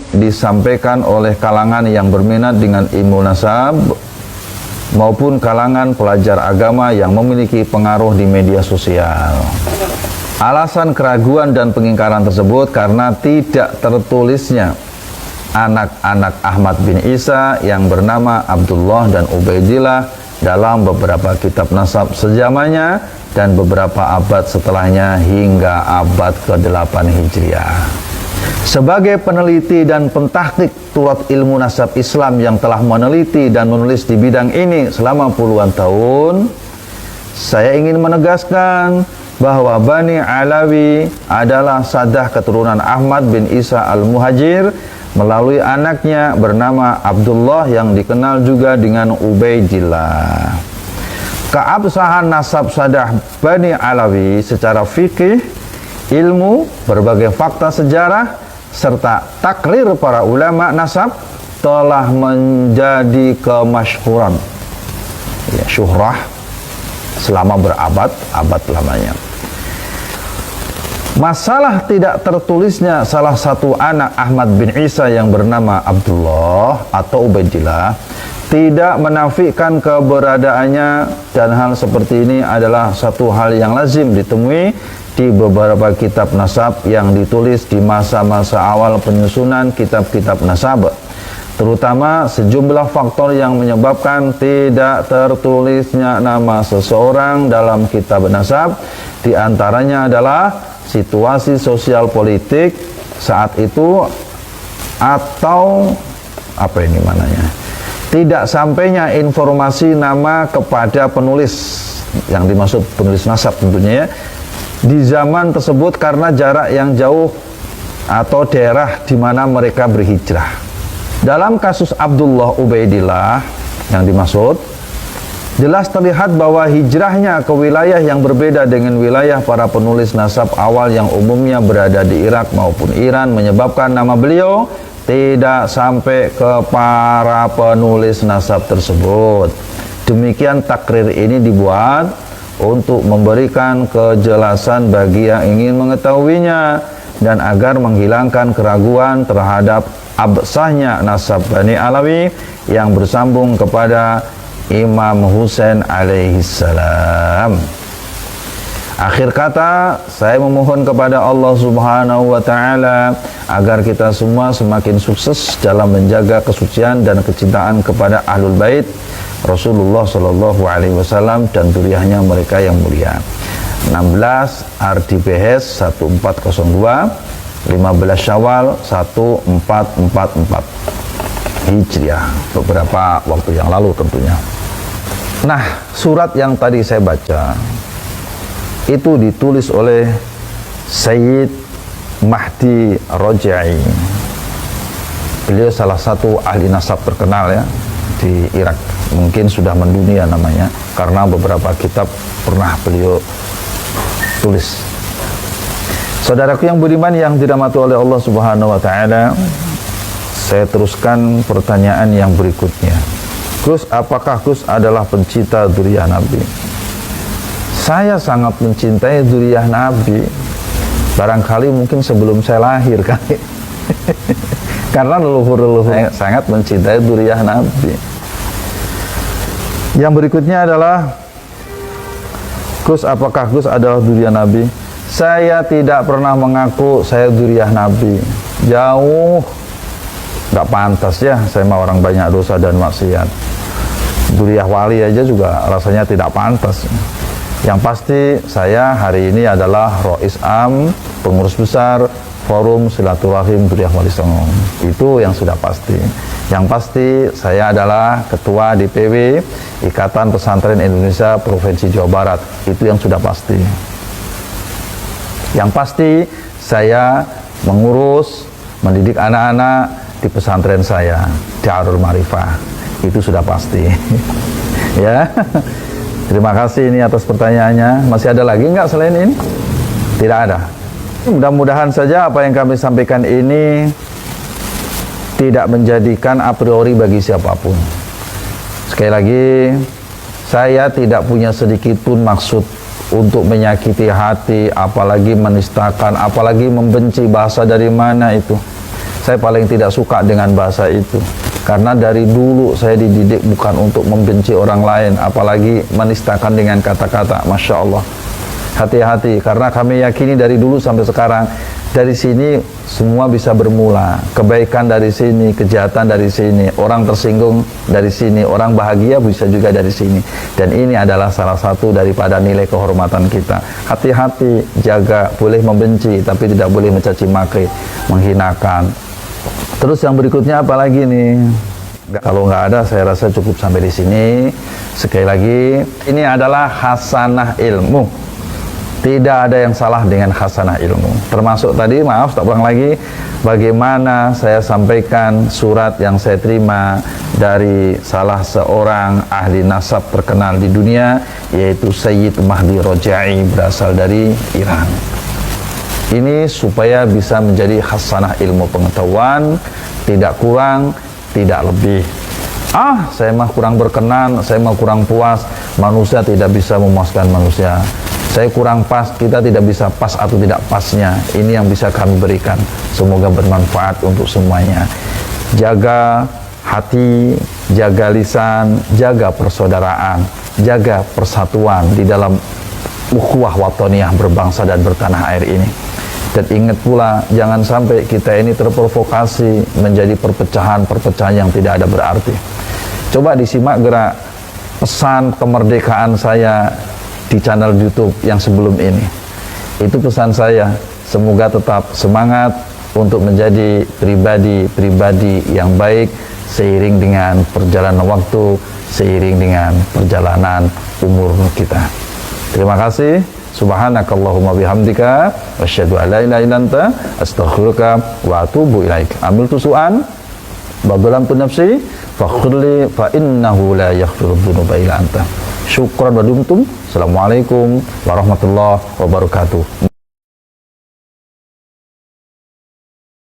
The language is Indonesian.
disampaikan oleh kalangan yang berminat dengan ilmu nasab maupun kalangan pelajar agama yang memiliki pengaruh di media sosial. Alasan keraguan dan pengingkaran tersebut karena tidak tertulisnya anak-anak Ahmad bin Isa yang bernama Abdullah dan Ubaidillah dalam beberapa kitab nasab sejamannya dan beberapa abad setelahnya hingga abad ke-8 Hijriah. Sebagai peneliti dan pentahqiq turat ilmu nasab Islam yang telah meneliti dan menulis di bidang ini selama puluhan tahun, saya ingin menegaskan bahwa Bani Alawi adalah sadah keturunan Ahmad bin Isa al-Muhajir melalui anaknya bernama Abdullah yang dikenal juga dengan Ubaidillah. Keabsahan nasab sadah Bani Alawi secara fikih, ilmu, berbagai fakta sejarah, serta takrir para ulama nasab telah menjadi kemasyhuran, syuhrah selama berabad-abad lamanya. Masalah tidak tertulisnya salah satu anak Ahmad bin Isa yang bernama Abdullah atau Ubaidillah tidak menafikan keberadaannya, dan hal seperti ini adalah satu hal yang lazim ditemui di beberapa kitab nasab yang ditulis di masa-masa awal penyusunan kitab-kitab nasab, terutama sejumlah faktor yang menyebabkan tidak tertulisnya nama seseorang dalam kitab nasab. Di antaranya adalah situasi sosial politik saat itu, atau tidak sampainya informasi nama kepada penulis, yang dimaksud penulis nasab tentunya ya, di zaman tersebut karena jarak yang jauh atau daerah di mana mereka berhijrah. Dalam kasus Abdullah Ubaidillah yang dimaksud, jelas terlihat bahwa hijrahnya ke wilayah yang berbeda dengan wilayah para penulis nasab awal yang umumnya berada di Irak maupun Iran menyebabkan nama beliau tidak sampai ke para penulis nasab tersebut. Demikian takrir ini dibuat untuk memberikan kejelasan bagi yang ingin mengetahuinya dan agar menghilangkan keraguan terhadap absahnya nasab Bani Alawi yang bersambung kepada Imam Husain alaihissalam. Akhir kata, saya memohon kepada Allah Subhanahu wa Ta'ala agar kita semua semakin sukses dalam menjaga kesucian dan kecintaan kepada Ahlul Bait Rasulullah Shallallahu Alaihi Wasallam dan dzurriyyahnya mereka yang mulia. 16 RDBS 1402, 15 Syawal 1444 Hijriah, beberapa waktu yang lalu tentunya. Nah, surat yang tadi saya baca itu ditulis oleh Sayyid Mahdi Roja'i. Beliau salah satu ahli nasab terkenal ya di Irak, mungkin sudah mendunia namanya karena beberapa kitab pernah beliau tulis. Saudaraku yang budiman yang dirahmati oleh Allah Subhanahu wa Ta'ala, saya teruskan pertanyaan yang berikutnya. Gus, apakah Gus adalah pencinta dzurriyyah Nabi? Saya sangat mencintai dzurriyyah Nabi, barangkali mungkin sebelum saya lahir kali. Karena leluhur-leluhur saya sangat mencintai dzurriyyah Nabi. Yang berikutnya adalah, Gus, apakah Gus adalah dzurriyyah Nabi? Saya tidak pernah mengaku saya dzurriyyah Nabi. Jauh, nggak pantas ya, saya mah orang banyak dosa dan maksiat. Dzurriyyah wali aja juga rasanya tidak pantas. Yang pasti saya hari ini adalah Rois Am, pengurus besar Forum Silaturahim Dzurriyyah Wali Songo. Itu yang sudah pasti. Yang pasti saya adalah Ketua DPW Ikatan Pesantren Indonesia Provinsi Jawa Barat. Itu yang sudah pasti. Yang pasti saya mengurus, mendidik anak-anak di pesantren saya, Darul Marifah. Itu sudah pasti. Ya. Terima kasih ini atas pertanyaannya. Masih ada lagi nggak selain ini? Tidak ada. Mudah-mudahan saja apa yang kami sampaikan ini tidak menjadikan a priori bagi siapapun. Sekali lagi, saya tidak punya sedikit pun maksud untuk menyakiti hati, apalagi menistakan, apalagi membenci. Bahasa dari mana itu? Saya paling tidak suka dengan bahasa itu. Karena dari dulu saya dididik bukan untuk membenci orang lain, apalagi menistakan dengan kata-kata. Masya Allah. Hati-hati, karena kami yakini dari dulu sampai sekarang, dari sini semua bisa bermula. Kebaikan dari sini, kejahatan dari sini, orang tersinggung dari sini, orang bahagia bisa juga dari sini. Dan ini adalah salah satu daripada nilai kehormatan kita. Hati-hati, jaga, boleh membenci, tapi tidak boleh mencaci maki, menghinakan. Terus yang berikutnya apa lagi nih? Kalau nggak ada, saya rasa cukup sampai di sini. Sekali lagi, ini adalah hasanah ilmu. Tidak ada yang salah dengan hasanah ilmu. Termasuk tadi, maaf tak ulang lagi, bagaimana saya sampaikan surat yang saya terima dari salah seorang ahli nasab terkenal di dunia, yaitu Sayyid Mahdi Roja'i, berasal dari Iran. Ini supaya bisa menjadi hasanah ilmu pengetahuan, tidak kurang, tidak lebih. Saya mah kurang berkenan, saya mah kurang puas. Manusia tidak bisa memuaskan manusia. Saya kurang pas, kita tidak bisa pas atau tidak pasnya. Ini yang bisa kami berikan. Semoga bermanfaat untuk semuanya. Jaga hati, jaga lisan, jaga persaudaraan, jaga persatuan di dalam ukhuwah watoniyah berbangsa dan bertanah air ini. Dan ingat pula, jangan sampai kita ini terprovokasi menjadi perpecahan-perpecahan yang tidak ada berarti. Coba disimak gerak pesan kemerdekaan saya di channel YouTube yang sebelum ini. Itu pesan saya, semoga tetap semangat untuk menjadi pribadi-pribadi yang baik seiring dengan perjalanan waktu, seiring dengan perjalanan umur kita. Terima kasih. Subhanakallahumma bihamdika asyhadu an la ilaha illa anta astaghfiruka wa atubu ilaik. Amiltu su'an badalam nafsi faghfirli fa innahu la yaghfiru dzunuba illa anta. Syukran wa dumtum. Assalamualaikum warahmatullahi wabarakatuh.